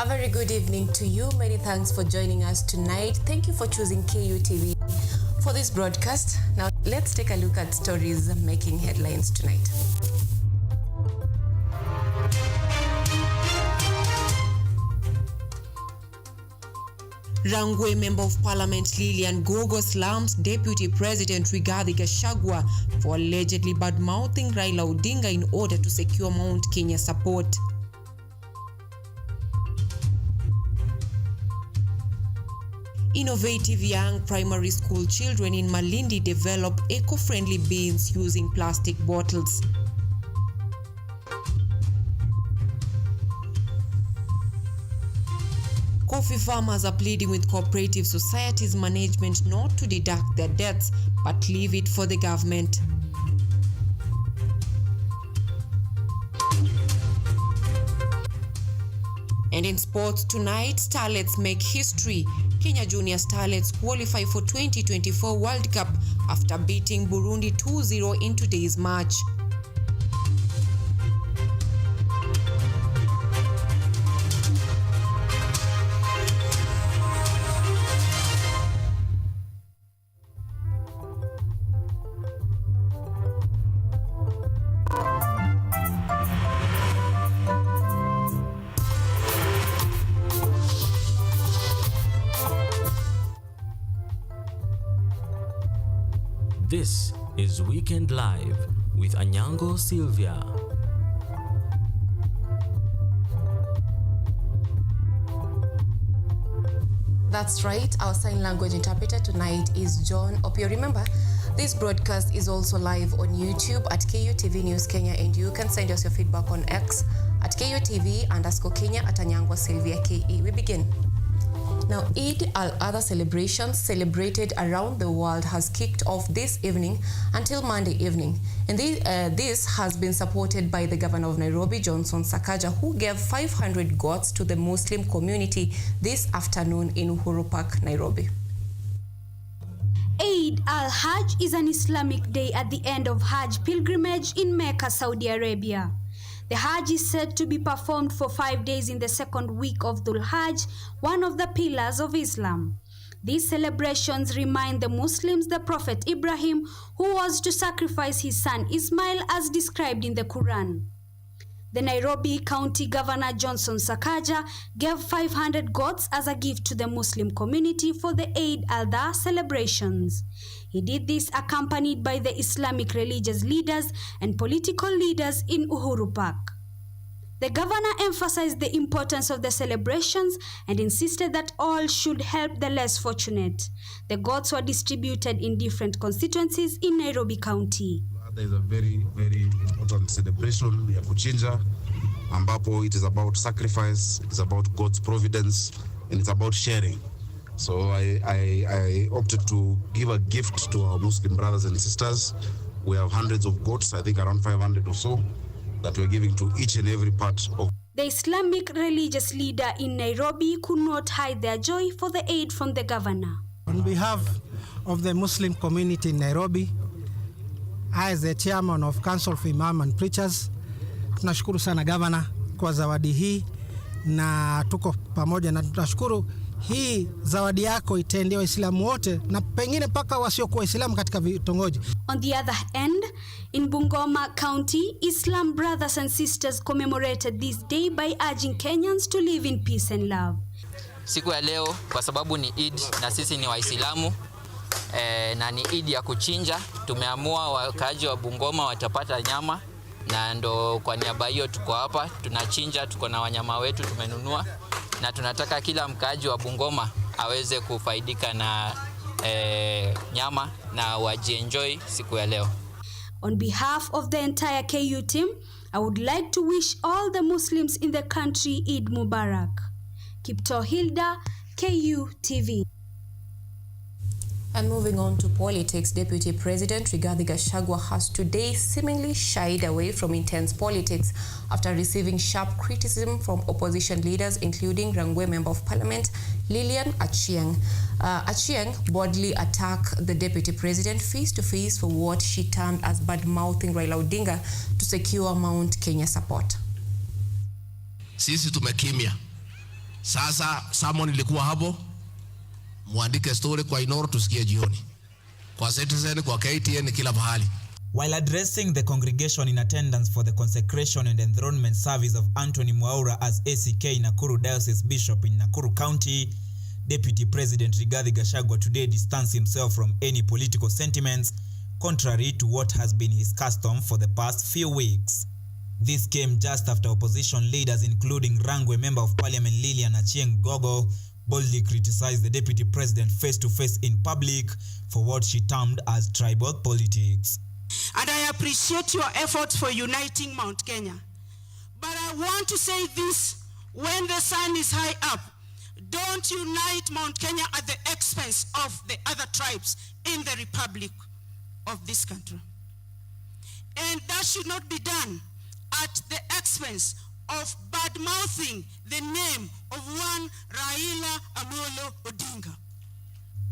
A very good evening to you. Many thanks for joining us tonight. Thank you for choosing Kutv for this broadcast. Now, let's take a look at stories making headlines tonight. Rangwe Member of Parliament Anyango slams Deputy President Rigathi Gachagua for allegedly bad-mouthing Raila Odinga in order to secure Mount Kenya support. Innovative young primary school children in Malindi develop eco-friendly bins using plastic bottles. Coffee farmers are pleading with cooperative societies management not to deduct their debts but leave it for the government. And in sports tonight, starlets make history. Kenya Junior Starlets qualify for 2024 World Cup after beating Burundi 2-0 in today's match. This is Weekend Live with Anyango, Sylvia. That's right, our sign language interpreter tonight is John Opio. Remember, this broadcast is also live on YouTube at Kutv News Kenya, and you can send us your feedback on X at Kutv_Kenya at Anyango Sylvia KE. We begin. Now, Eid al-Adha celebrations celebrated around the world has kicked off this evening until Monday evening. And this has been supported by the Governor of Nairobi, Johnson Sakaja, who gave 500 goats to the Muslim community this afternoon in Uhuru Park, Nairobi. Eid al-Hajj is an Islamic day at the end of Hajj pilgrimage in Mecca, Saudi Arabia. The Hajj is said to be performed for 5 days in the second week of Dhul Hajj, one of the pillars of Islam. These celebrations remind the Muslims the Prophet Ibrahim, who was to sacrifice his son Ismail as described in the Quran. The Nairobi County Governor Johnson Sakaja gave 500 goats as a gift to the Muslim community for the Eid al-Adha celebrations. He did this accompanied by the Islamic religious leaders and political leaders in Uhuru Park. The governor emphasized the importance of the celebrations and insisted that all should help the less fortunate. The goats were distributed in different constituencies in Nairobi County. There is a very, very important celebration ya kuchinja, ambapo it is about sacrifice, it is about God's providence, and it's about sharing. So I opted to give a gift to our Muslim brothers and sisters. We have hundreds of goats, I think around 500 or so, that we're giving to each and every part of. The Islamic religious leader in Nairobi could not hide their joy for the aid from the governor. On behalf of the Muslim community in Nairobi, I, as the chairman of Council of Imam and Preachers, tunashukuru sana governor kwa zawadi hii, na tuko pamoja na tunashukuru hii zawadi yako itaendea Waislamu wote na pengine mpaka wasiokuwa Waislamu katika vitongoji. On the other hand, in Bungoma County, Islam brothers and sisters commemorated this day by urging Kenyans to live in peace and love. Siku ya leo kwa sababu ni Eid na sisi ni Waislamu na ni Eid ya kuchinja, tumeamua wakaaji wa Bungoma watapata nyama, na ndo kwa niaba hiyo tuko hapa tunachinja. Tuko na wanyama wetu tumenunua, na tunataka kila mkaaji wa Bungoma aweze kufaidika na nyama na wajienjoy siku ya leo. On behalf of the entire KU team, I would like to wish all the Muslims in the country Eid Mubarak. Kipto Hilda, KU TV. And moving on to politics, Deputy President Rigathi Gachagua has today seemingly shied away from intense politics after receiving sharp criticism from opposition leaders, including Rangwe Member of Parliament Lilian Achieng. Achieng boldly attacked the Deputy President face-to-face for what she termed as bad-mouthing Raila Odinga to secure Mount Kenya support. Sisi tumekimya Sasa someone ilikuwa hapo, muandike story kwa Inoro tusikie jioni. Kwa Citizen, kwa KTN, kila mahali. While addressing the congregation in attendance for the consecration and enthronement service of Anthony Mwaura as ACK Nakuru Diocese Bishop in Nakuru County, Deputy President Rigathi Gachagua today distanced himself from any political sentiments, contrary to what has been his custom for the past few weeks. This came just after opposition leaders, including Rangwe Member of Parliament Lilian Achieng Gogo, boldly criticized the Deputy President face-to-face in public for what she termed as tribal politics. And I appreciate your efforts for uniting Mount Kenya. But I want to say this, when the sun is high up, don't unite Mount Kenya at the expense of the other tribes in the republic of this country. And that should not be done at the expense of bad-mouthing the name of one Raila Amolo Odinga.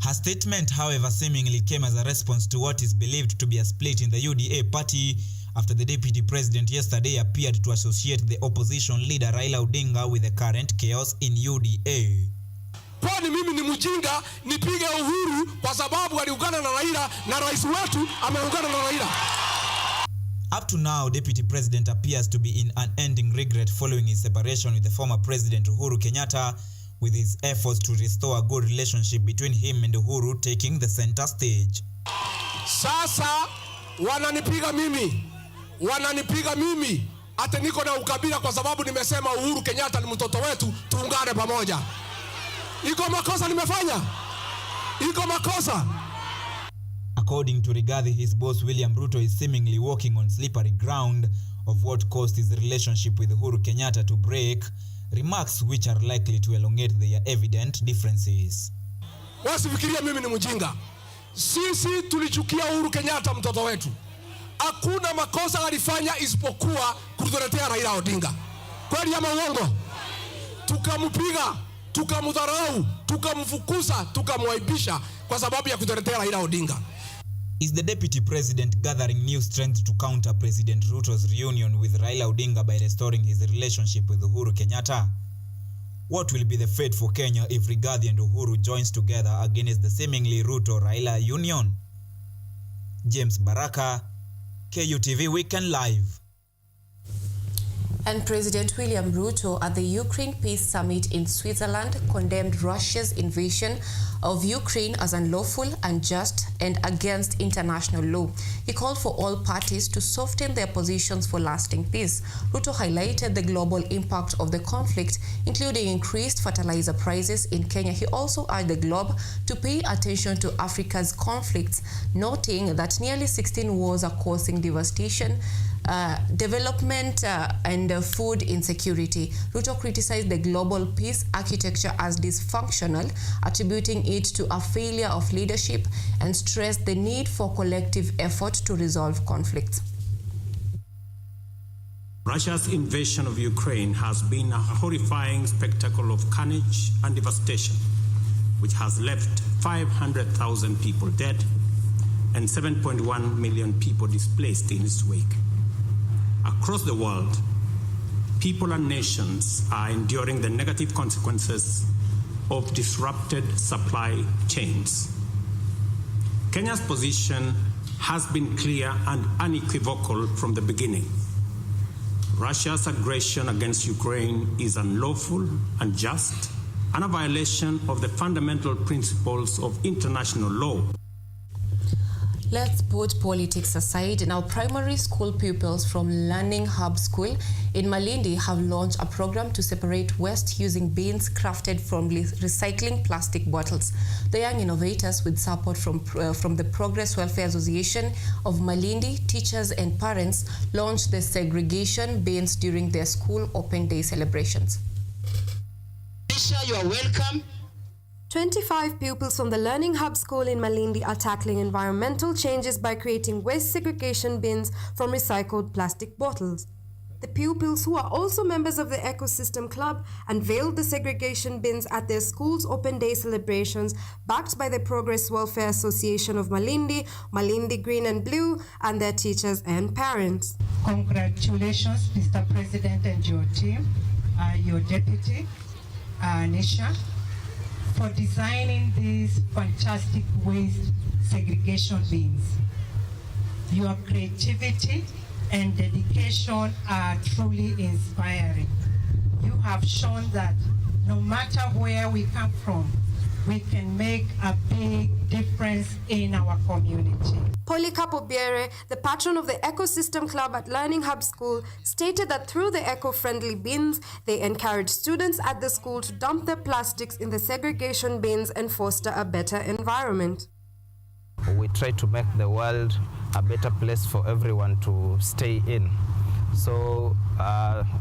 Her statement, however, seemingly came as a response to what is believed to be a split in the UDA party after the Deputy President yesterday appeared to associate the opposition leader Raila Odinga with the current chaos in UDA. Kwani mimi ni mjinga nipige Uhuru kwa sababu aliungana na Raila na rais wetu ameungana na Raila? Up to now, Deputy President appears to be in unending regret following his separation with the former President Uhuru Kenyatta, with his efforts to restore a good relationship between him and Uhuru taking the center stage. Sasa wananipiga mimi ate niko na ukabila kwa sababu nimesema Uhuru Kenyatta ni mtoto wetu, tuungane pamoja. Iko makosa nimefanya? Iko makosa? According to Rigathi, his boss William Ruto is seemingly walking on slippery ground of what caused his relationship with Uhuru Kenyatta to break, remarks which are likely to elongate their evident differences. Wasifikiria mimi ni mjinga. Sisi tulichukia Uhuru Kenyatta mtoto wetu. Hakuna makosa alifanya isipokuwa kutuletea Raila Odinga. Kweli ama uongo? Tukampiga, tukamdharau, tukamfukuza, tukamwaibisha kwa sababu ya kutuletea Raila Odinga. Is the Deputy President gathering new strength to counter President Ruto's reunion with Raila Odinga by restoring his relationship with Uhuru Kenyatta? What will be the fate for Kenya if Rigathi and Uhuru joins together against the seemingly Ruto-Raila union? James Baraka, KUTV Weekend Live. And President William Ruto at the Ukraine Peace Summit in Switzerland condemned Russia's invasion of Ukraine as unlawful, unjust, and against international law. He called for all parties to soften their positions for lasting peace. Ruto highlighted the global impact of the conflict, including increased fertilizer prices in Kenya. He also urged the globe to pay attention to Africa's conflicts, noting that nearly 16 wars are causing devastation, development and food insecurity. Ruto criticized the global peace architecture as dysfunctional, attributing it to a failure of leadership, and stressed the need for collective effort to resolve conflicts. Russia's invasion of Ukraine has been a horrifying spectacle of carnage and devastation, which has left 500,000 people dead and 7.1 million people displaced in its wake. Across the world, people and nations are enduring the negative consequences of disrupted supply chains. Kenya's position has been clear and unequivocal from the beginning. Russia's aggression against Ukraine is unlawful, unjust, and a violation of the fundamental principles of international law. Let's put politics aside. Now, primary school pupils from Learning Hub School in Malindi have launched a program to separate waste using bins crafted from recycling plastic bottles. The young innovators, with support from the Progress Welfare Association of Malindi, teachers and parents, launched the segregation bins during their school open day celebrations. You are welcome. 25 pupils from the Learning Hub School in Malindi are tackling environmental changes by creating waste segregation bins from recycled plastic bottles. The pupils, who are also members of the Ecosystem Club, unveiled the segregation bins at their school's open day celebrations, backed by the Progress Welfare Association of Malindi, Malindi Green and Blue, and their teachers and parents. Congratulations, Mr. President and your team, your deputy. Nisha, for designing these fantastic waste segregation bins. Your creativity and dedication are truly inspiring. You have shown that no matter where we come from, we can make a big difference in our community. Polycarp Obiere, the patron of the Ecosystem Club at Learning Hub School, stated that through the eco-friendly bins, they encourage students at the school to dump their plastics in the segregation bins and foster a better environment. We try to make the world a better place for everyone to stay in. So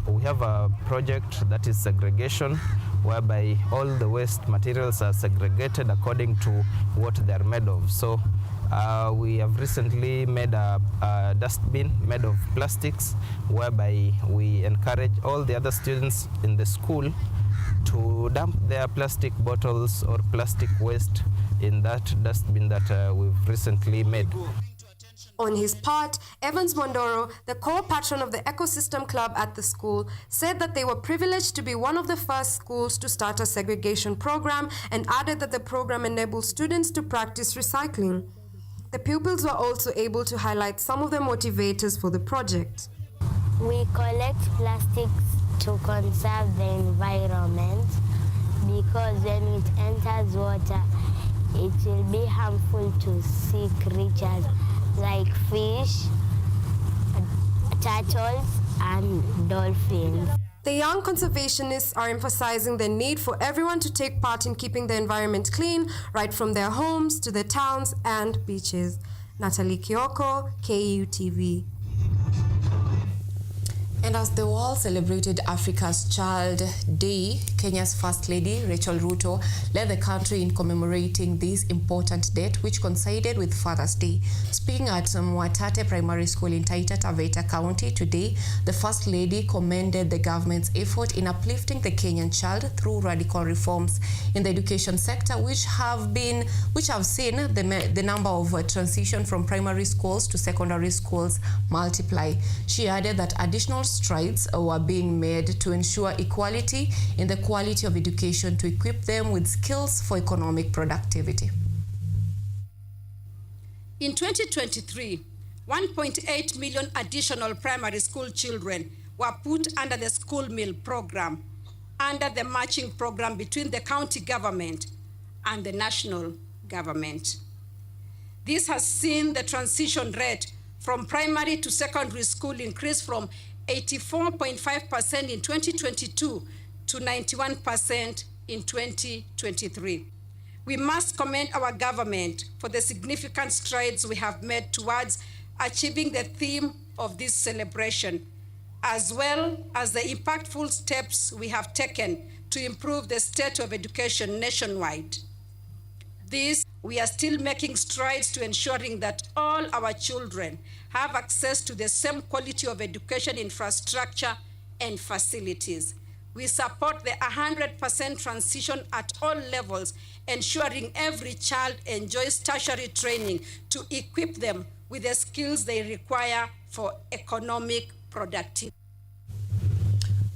we have a project that is segregation, whereby all the waste materials are segregated according to what they're made of. So we have recently made a dustbin made of plastics, whereby we encourage all the other students in the school to dump their plastic bottles or plastic waste in that dustbin that we've recently made. On his part, Evans Mondoro, the co-patron of the Ecosystem Club at the school, said that they were privileged to be one of the first schools to start a segregation program and added that the program enables students to practice recycling. The pupils were also able to highlight some of the motivators for the project. We collect plastics to conserve the environment because when it enters water, it will be harmful to sea creatures like fish, turtles, and dolphins. The young conservationists are emphasizing the need for everyone to take part in keeping the environment clean, right from their homes to the towns and beaches. Natalie Kioko, KUTV. And as the world celebrated Africa's Child Day, Kenya's First Lady, Rachel Ruto, led the country in commemorating this important date, which coincided with Father's Day. Speaking at Mwatate Primary School in Taita Taveta County today, the First Lady commended the government's effort in uplifting the Kenyan child through radical reforms in the education sector, which have seen the number of transition from primary schools to secondary schools multiply. She added that additional strides were being made to ensure equality in the quality of education to equip them with skills for economic productivity. In 2023, 1.8 million additional primary school children were put under the school meal program, under the matching program between the county government and the national government. This has seen the transition rate from primary to secondary school increase from 84.5% in 2022 to 91% in 2023. We must commend our government for the significant strides we have made towards achieving the theme of this celebration, as well as the impactful steps we have taken to improve the state of education nationwide. We are still making strides to ensuring that all our children have access to the same quality of education infrastructure and facilities. We support the 100% transition at all levels, ensuring every child enjoys tertiary training to equip them with the skills they require for economic productivity.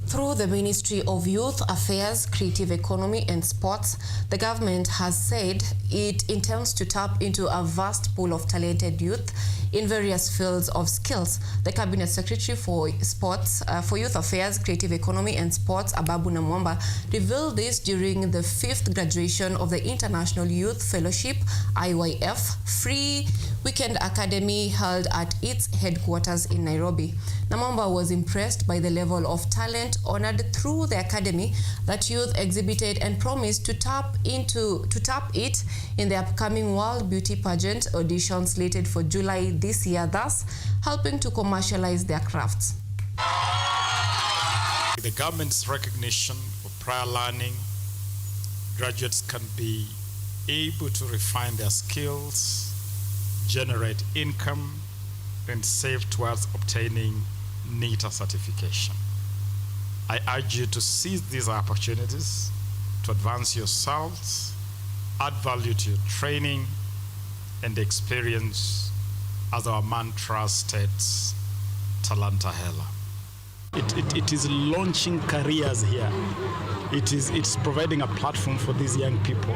Through the Ministry of Youth Affairs, Creative Economy and Sports, the government has said it intends to tap into a vast pool of talented youth in various fields of skills. The Cabinet Secretary for Sports, for Youth Affairs, Creative Economy and Sports, Ababu Namwamba, revealed this during the 5th graduation of the International Youth Fellowship, IYF, Free Weekend Academy held at its headquarters in Nairobi. Namwamba was impressed by the level of talent honored through the academy that youth exhibited and promised to tap it in the upcoming World Beauty Pageant audition slated for July this year, thus helping to commercialize their crafts. With the government's recognition of prior learning, graduates can be able to refine their skills, generate income, and save towards obtaining NITA certification. I urge you to seize these opportunities to advance yourselves, add value to your training and experience, as our mantra states, Talanta Hela. It is launching careers here. It's providing a platform for these young people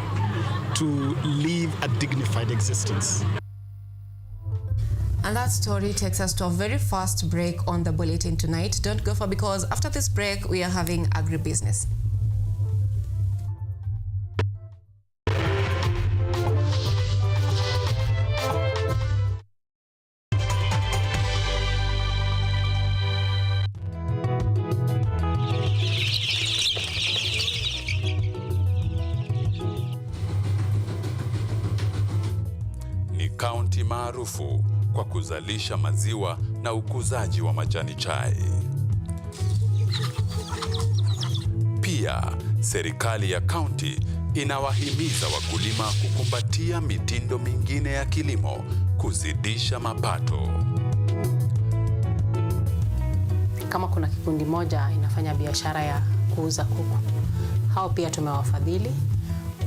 to live a dignified existence. And that story takes us to a very fast break on the bulletin tonight. Don't go far, because after this break, we are having agribusiness. Ni kaunti maarufu kwa kuzalisha maziwa na ukuzaji wa majani chai. Pia, serikali ya kaunti inawahimiza wakulima kukumbatia mitindo mingine ya kilimo kuzidisha mapato. Kama kuna kikundi moja inafanya biashara ya kuuza kuku, hao pia tumewafadhili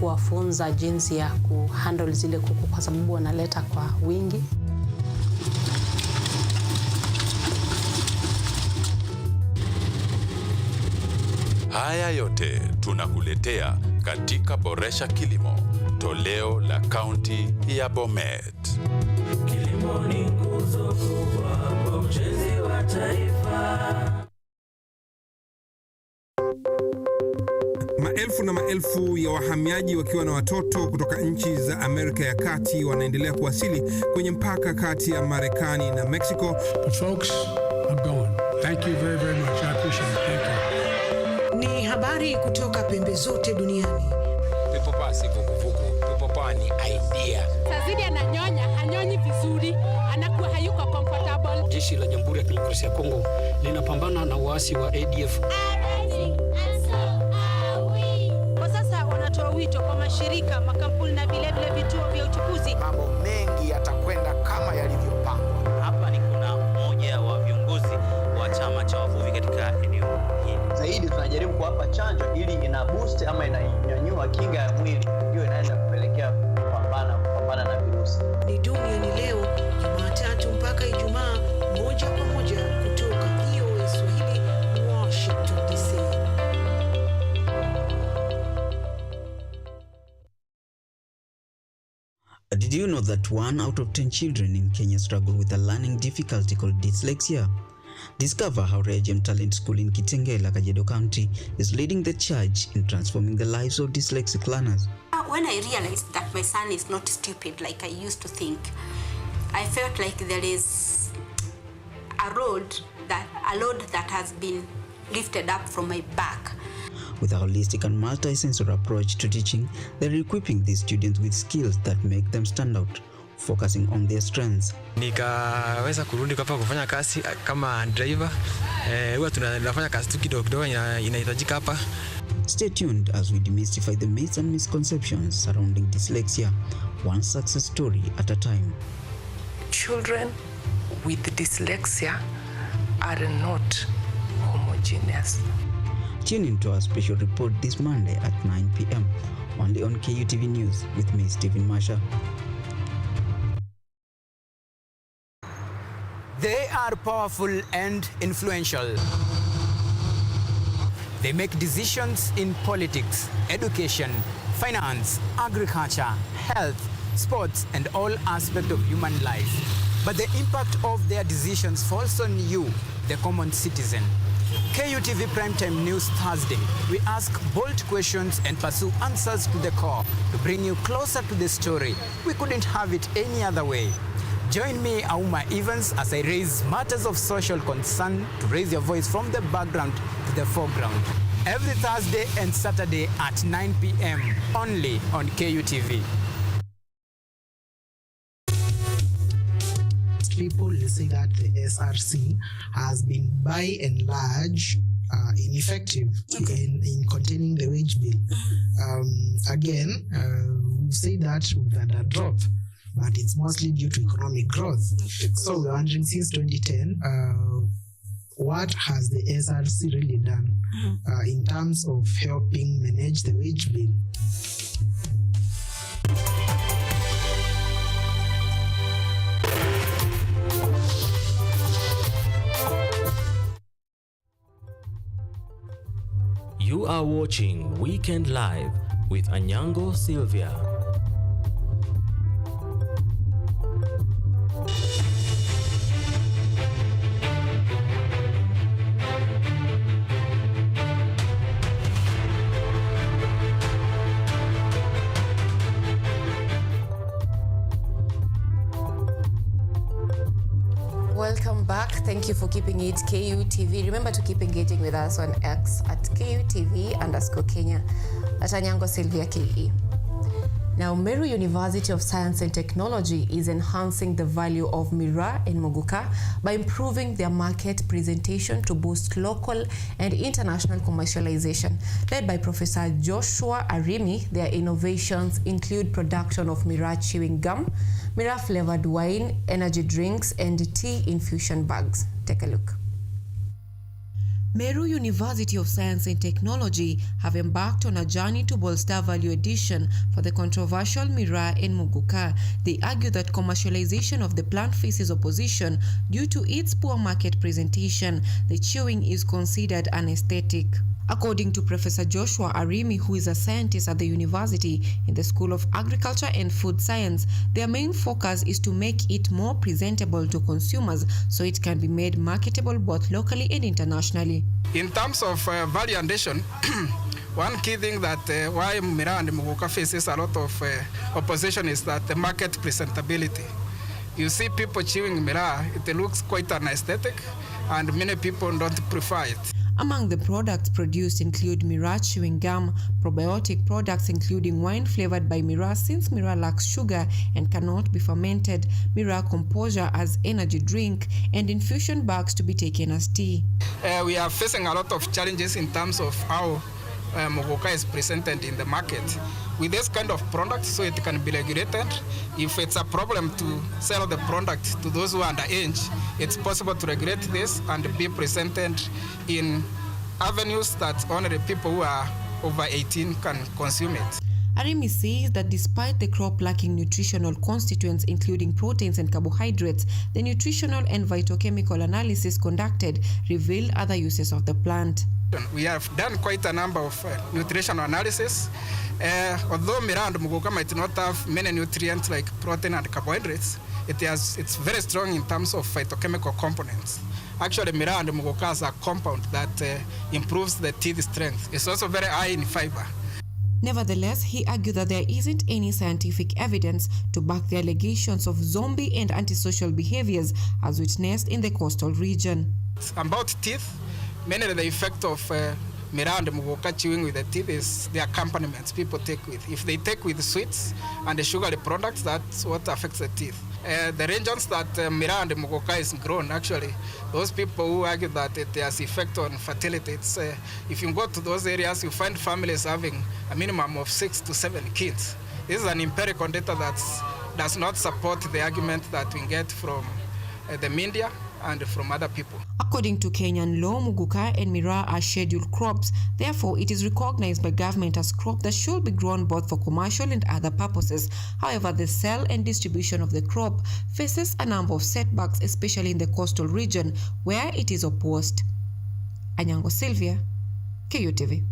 kuwafunza jinsi ya kuhandle zile kuku, kwa sababu wanaleta kwa wingi. Haya yote tunakuletea katika Boresha Kilimo, toleo la kaunti ya Bomet. Kilimo ni nguzo kubwa kwa ujenzi wa taifa. Maelfu na maelfu ya wahamiaji wakiwa na watoto kutoka nchi za Amerika ya Kati wanaendelea kuwasili kwenye mpaka kati ya Marekani na Mexico. The folks are going. Thank you very, very much. I appreciate it. Thank you. Ni habari kutoka pembe zote duniani. Pepo pa si vuguvugu. Pepo pa ni idea. Tazidi ananyonya, hanyonyi vizuri, anakuwa hayuko comfortable. Jeshi la Jamhuri ya Kidemokrasia ya Kongo linapambana na waasi wa ADF. Kwa sasa wanatoa wito kwa mashirika, makampuni na vile vituo vya uchukuzi. Mambo mengi yatakwenda kama yalivyopangwa. Hapa ni kuna mmoja wa viongozi wa chama cha wavuvi katika eneo hili. Zaidi tunajaribu kuwapa chanjo ili ina boost ama inanyanyua kinga ya mwili, ndio inaenda kupelekea kupambana na virusi. Ni duniani leo, Jumatatu mpaka Ijumaa, moja kwa moja kutoka VOA Swahili, Washington DC. Did you know that 1 out of 10 children in Kenya struggle with a learning difficulty called dyslexia? Discover how Regem Talent School in Kitengela, Kajiado County is leading the charge in transforming the lives of dyslexic learners. When I realized that my son is not stupid like I used to think, I felt like there is a load that has been lifted up from my back. With a holistic and multi-sensory approach to teaching, they're equipping these students with skills that make them stand out, focusing on their strengths. Nikaweza kurudi hapa kufanya kazi kama driver. Huwa tunafanya kazi tu kidogo inahitajika hapa. Stay tuned as we demystify the myths and misconceptions surrounding dyslexia, one success story at a time. Children with dyslexia are not homogeneous. Tune into our special report this Monday at 9 p.m. only on KUTV News with me, Stephen Masha. They are powerful and influential. They make decisions in politics, education, finance, agriculture, health, sports, and all aspects of human life. But the impact of their decisions falls on you, the common citizen. KUTV Primetime News Thursday, we ask bold questions and pursue answers to the core to bring you closer to the story. We couldn't have it any other way. Join me, Auma Evans, as I raise matters of social concern to raise your voice from the background to the foreground. Every Thursday and Saturday at 9 p.m. only on KUTV. People say that the SRC has been by and large ineffective in containing the wage bill. Again, we say that we've had a drop, but it's mostly due to economic growth. So we're wondering, since 2010, what has the SRC really done in terms of helping manage the wage bill? You are watching Weekend Live with Anyango Sylvia. Welcome back. Thank you for keeping it KUTV. Remember to keep engaging with us on X at KUTV_Kenya at Anyango Sylvia KE. Now, Meru University of Science and Technology is enhancing the value of Miraa and Muguka by improving their market presentation to boost local and international commercialization. Led by Professor Joshua Arimi, their innovations include production of Miraa chewing gum, Miraa flavored wine, energy drinks, and tea infusion bags. Take a look. Meru University of Science and Technology have embarked on a journey to bolster value addition for the controversial Miraa and Muguka. They argue that commercialization of the plant faces opposition due to its poor market presentation. The chewing is considered anesthetic. According to Professor Joshua Arimi, who is a scientist at the university in the School of Agriculture and Food Science, their main focus is to make it more presentable to consumers so it can be made marketable both locally and internationally. In terms of value addition, one key thing that why Miraa and Muguka faces a lot of opposition is that the market presentability. You see people chewing Miraa, it looks quite anesthetic, and many people don't prefer it. Among the products produced include Miraa chewing gum, probiotic products including wine flavored by Miraa since Miraa lacks sugar and cannot be fermented, Miraa composure as energy drink, and infusion bags to be taken as tea. We are facing a lot of challenges in terms of how Muguka is presented in the market. With this kind of product, so it can be regulated. If it's a problem to sell the product to those who are underage, it's possible to regulate this and be presented in avenues that only the people who are over 18 can consume it. Arimi says that despite the crop lacking nutritional constituents including proteins and carbohydrates, the nutritional and phytochemical analysis conducted revealed other uses of the plant. We have done quite a number of nutritional analysis. Although Miraa and Muguka might not have many nutrients like protein and carbohydrates, it's very strong in terms of phytochemical components. Actually, Miraa and Muguka has a compound that improves the teeth strength. It's also very high in fiber. Nevertheless, he argued that there isn't any scientific evidence to back the allegations of zombie and antisocial behaviors as witnessed in the coastal region. About teeth, mainly the effect of Miraa and Muguka chewing with the teeth is the accompaniments people take with. If they take with sweets and the sugary products, that's what affects the teeth. The regions that Miraa and Muguka is grown, actually, those people who argue that it has effect on fertility, it's, if you go to those areas, you find families having a minimum of 6 to 7 kids. This is an empirical data that does not support the argument that we get from the media and from other people. According to Kenyan law, Muguka and Miraa are scheduled crops. Therefore, it is recognized by government as crop that should be grown both for commercial and other purposes. However, the sale and distribution of the crop faces a number of setbacks, especially in the coastal region where it is opposed. Anyango Sylvia, KUTV.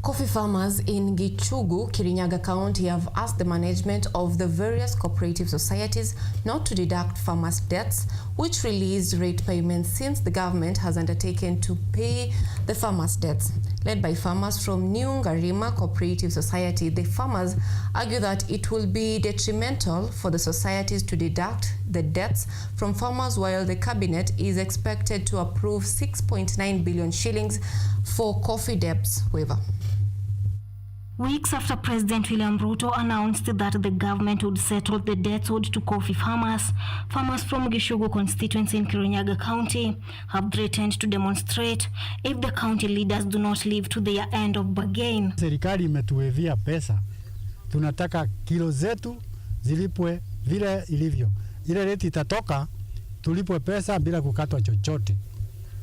Coffee farmers in Gichugu, Kirinyaga County have asked the management of the various cooperative societies not to deduct farmers' debts, which released rate payments since the government has undertaken to pay the farmers' debts. Led by farmers from New Ngarima Cooperative Society, the farmers argue that it will be detrimental for the societies to deduct the debts from farmers while the cabinet is expected to approve 6.9 billion shillings for coffee debts waiver. Weeks after President William Ruto announced that the government would settle the debts owed to coffee farmers, farmers from Gichugu constituency in Kirinyaga County have threatened to demonstrate if the county leaders do not live to their end of bargain. Serikali imetuwevia pesa. Tunataka kilo zetu zilipwe vile ilivyo. Ile rate itatoka tulipwe pesa bila kukatwa chochote.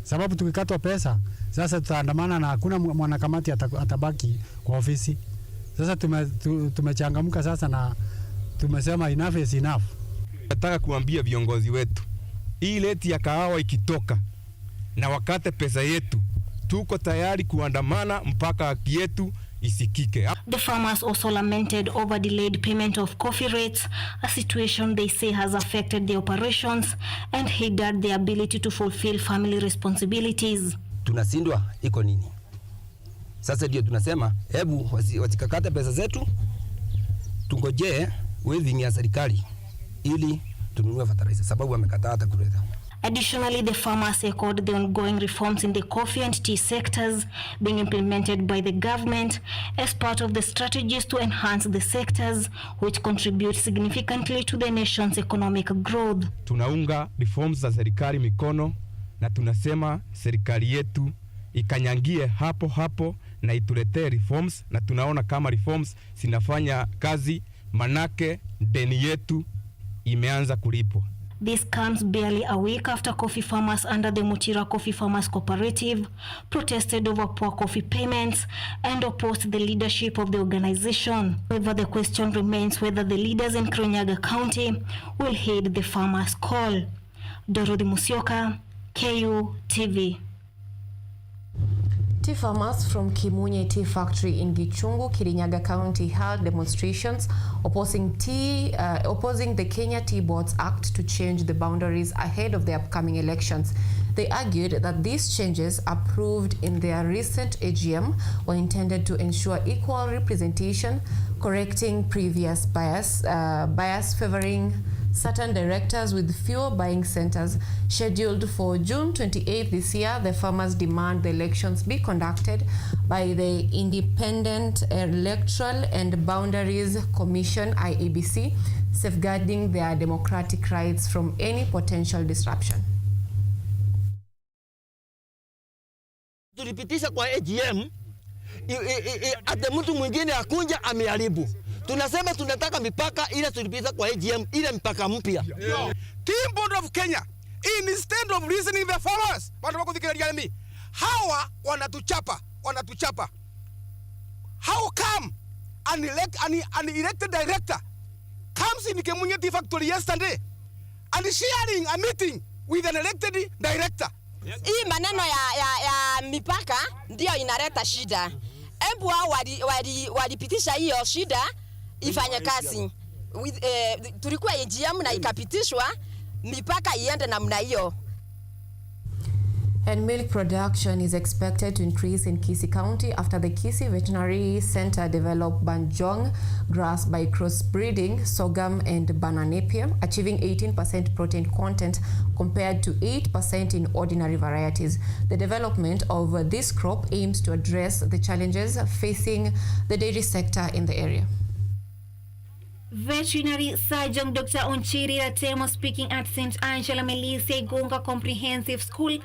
Sababu tukikatwa pesa, sasa tutaandamana na hakuna mwanakamati atabaki kwa ofisi. Sasa tumechangamka sasa na tumesema enough is enough. Nataka kuambia viongozi wetu, hii rate ya kahawa ikitoka na wakate pesa yetu, tuko tayari kuandamana mpaka haki yetu isikike. The farmers also lamented over delayed payment of coffee rates, a situation they say has affected their operations and hindered their ability to fulfill family responsibilities. Tunasindwa iko nini? Sasa ndio tunasema hebu wasikakate pesa zetu, tungojee waiving ya serikali ili tununue fertilizer, sababu wamekataa hata kuleta. Additionally, the farmers echoed the ongoing reforms in the coffee and tea sectors being implemented by the government as part of the strategies to enhance the sectors, which contribute significantly to the nation's economic growth. Tunaunga reforms za serikali mikono na tunasema serikali yetu ikanyangie hapo hapo na ituletee reforms, na tunaona kama reforms zinafanya kazi, manake deni yetu imeanza kulipwa. This comes barely a week after coffee farmers under the Mutira Coffee Farmers Cooperative protested over poor coffee payments and opposed the leadership of the organization. However, the question remains whether the leaders in Kirinyaga County will heed the farmers' call. Dorothy Musyoka, KUTV. Tea farmers from Kimunye Tea Factory in Gichungu, Kirinyaga County held demonstrations opposing the Kenya Tea Boards Act to change the boundaries ahead of the upcoming elections. They argued that these changes approved in their recent AGM were intended to ensure equal representation, correcting previous bias favoring certain directors with fewer buying centers. Scheduled for June 28 this year, the farmers demand the elections be conducted by the Independent Electoral and Boundaries Commission, IEBC, safeguarding their democratic rights from any potential disruption. Tulipitisha kwa AGM, ate mtu mwingine akunja ameharibu. Tunasema tunataka mipaka ile tulipitisha kwa AGM, ile mipaka mpya. Team Board of Kenya, instead of listening the farmers, hawa wanatuchapa. How come an elected director comes in Kimunye Tea Factory yesterday and sharing a meeting with an elected director? Hii maneno ya mipaka ndio inaleta shida. Embu hao walipitisha hiyo shida ifanye kazi. Tulikuwa AGM na ikapitishwa mipaka iende namna hiyo. And milk production is expected to increase in Kisii County after the Kisii Veterinary Center developed Banjong grass by crossbreeding sorghum and banana napier, achieving 18% protein content compared to 8% in ordinary varieties. The development of this crop aims to address the challenges facing the dairy sector in the area. Veterinary Surgeon Dr. Onchiri Ratemo, speaking at St. Angela Melise Gonga Comprehensive School,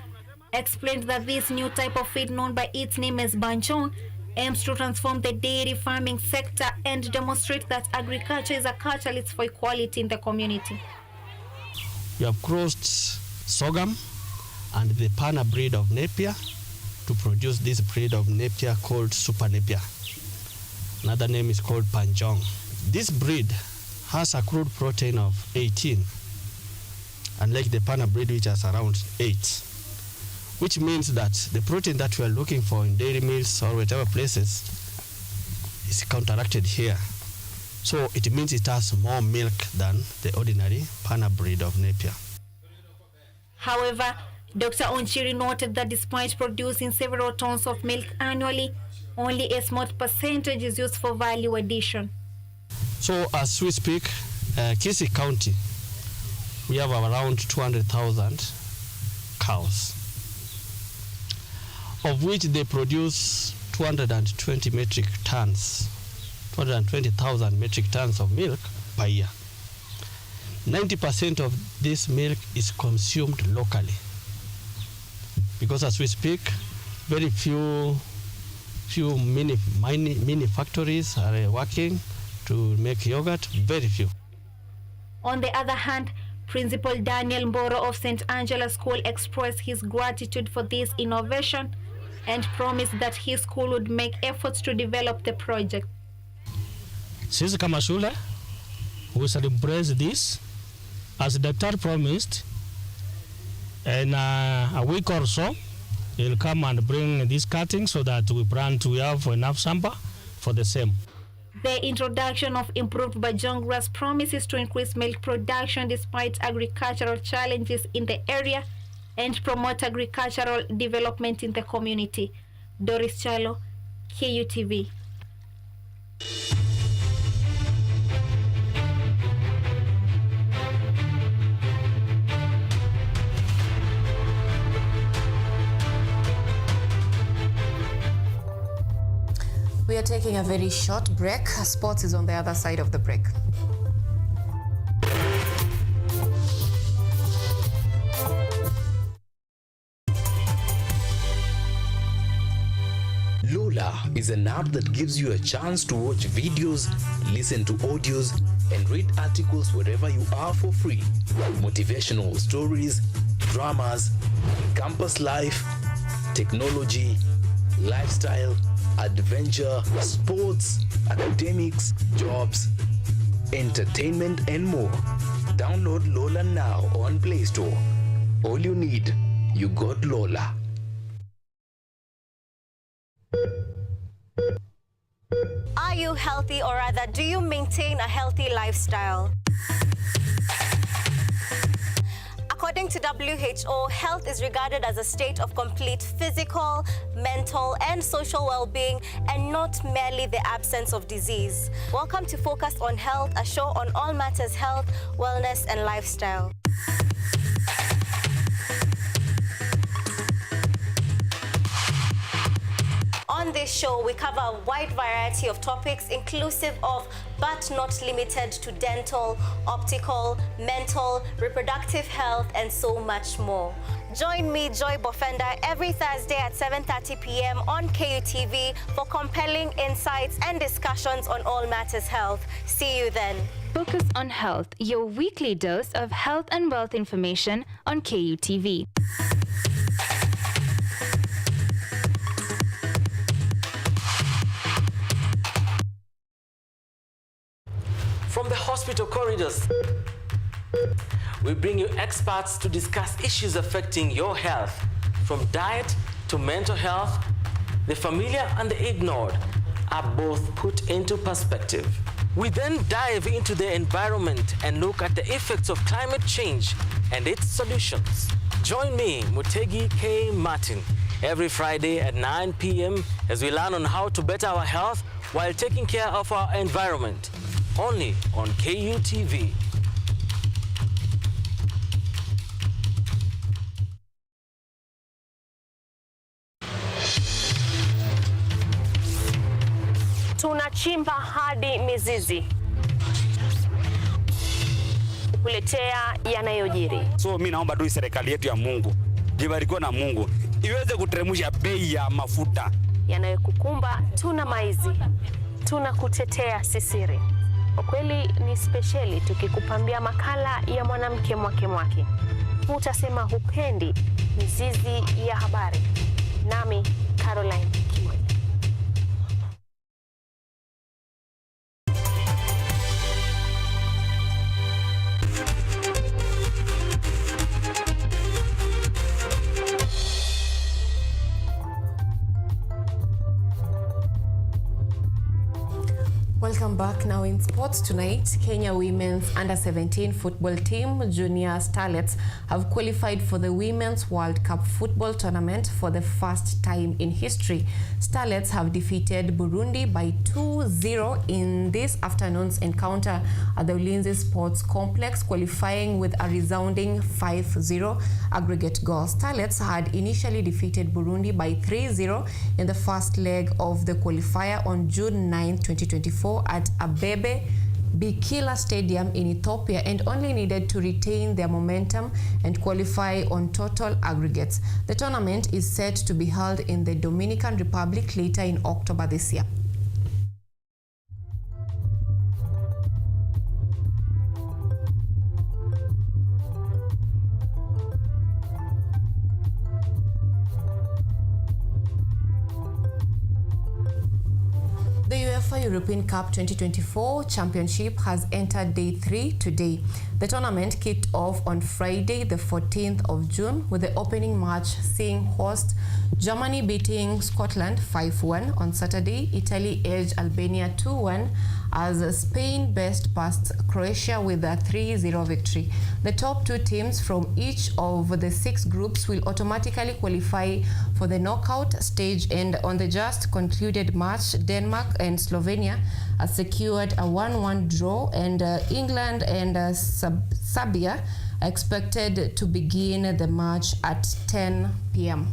explained that this new type of feed, known by its name as Banjong, aims to transform the dairy farming sector and demonstrate that agriculture is a catalyst for equality in the community. We have crossed sorghum and the Pana breed of Napier to produce this breed of Napier called Super Napier. Another name is called Banjong. This breed has a crude protein of 18, unlike the Pana breed which has around 8. Which means that the protein that we are looking for in dairy mills or whatever places is counteracted here. So it means it has more milk than the ordinary Pana breed of Napier. However, Dr. Onchiri noted that despite producing several tons of milk annually, only a small percentage is used for value addition. So as we speak, Kisii County, we have around 200,000 cows, of which they produce 220 metric tons, 220,000 metric tons of milk per year. 90% of this milk is consumed locally, because as we speak, very few mini factories are working to make yogurt, very few. On the other hand, Principal Daniel Mboro of St. Angela School expressed his gratitude for this innovation and promised that his school would make efforts to develop the project. Sisi kama shule, we shall embrace this as the doctor promised. In a week or so, He'll come and bring this cutting so that we have enough sample for the same. The introduction of improved Bajong grass promises to increase milk production despite agricultural challenges in the area and promote agricultural development in the community. Doris Chalo, KUTV. We are taking a very short break. Sports is on the other side of the break. Lola is an app that gives you a chance to watch videos, listen to audios, and read articles wherever you are for free. Motivational stories, dramas, campus life, technology, lifestyle, adventure, sports, academics, jobs, entertainment, and more. Download Lola now on Play Store. All you need, you got Lola. Are you healthy, or rather, do you maintain a healthy lifestyle? According to WHO, health is regarded as a state of complete physical, mental, and social well-being, and not merely the absence of disease. Welcome to Focus on Health, a show on all matters health, wellness, and lifestyle. On this show, we cover a wide variety of topics inclusive of, but not limited to, dental, optical, mental, reproductive health, and so much more. Join me, Joy Bofenda, every Thursday at 7:30 p.m. on KUTV for compelling insights and discussions on all matters health. See you then. Focus on Health, your weekly dose of health and wealth information on KUTV. From the hospital corridors, we bring you experts to discuss issues affecting your health, from diet to mental health. The familiar and the ignored are both put into perspective. We then dive into the environment and look at the effects of climate change and its solutions. Join me, Mutegi K. Martin, every Friday at 9 p.m. as we learn on how to better our health while taking care of our environment. Only on KUTV. Tunachimba hadi mizizi kuletea yanayojiri. So mimi naomba tu serikali yetu ya Mungu, jibarikiwe na Mungu, iweze kuteremsha bei ya mafuta yanayokukumba. Tuna maizi, tuna kutetea sisiri. Kwa kweli ni spesheli tukikupambia makala ya mwanamke mwake mwake. Utasema hupendi mizizi ya habari. Nami Caroline Kimwele. Welcome back. Now in sports tonight, Kenya women's under-17 football team, Junior Starlets, have qualified for the Women's World Cup football tournament for the first time in history. Starlets have defeated Burundi by 2-0 in this afternoon's encounter at the Ulinzi Sports Complex, qualifying with a resounding 5-0 aggregate goal. Starlets had initially defeated Burundi by 3-0 in the first leg of the qualifier on June 9, 2024 at Abebe Bikila Stadium in Ethiopia, and only needed to retain their momentum and qualify on total aggregates. The tournament is set to be held in the Dominican Republic later in October this year. European Cup 2024 Championship has entered day 3 today. The tournament kicked off on Friday, the 14th of June, with the opening match seeing host Germany beating Scotland 5-1. On Saturday, Italy edged Albania 2-1 as Spain best passed Croatia with a 3-0 victory. The top 2 teams from each of the 6 groups will automatically qualify for the knockout stage, and on the just concluded match, Denmark and Slovenia secured a 1-1 draw, and England and Serbia expected to begin the match at 10 p.m.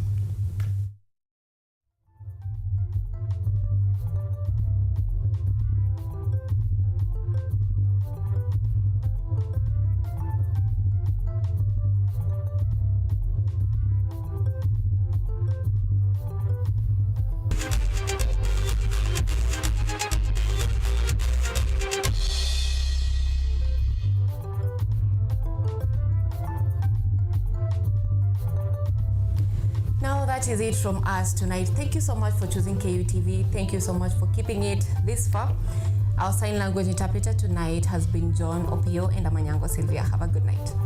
That is it from us tonight. Thank you so much for choosing KUTV. Thank you so much for keeping it this far. Our sign language interpreter tonight has been John Opio and Anyango Sylvia. Have a good night.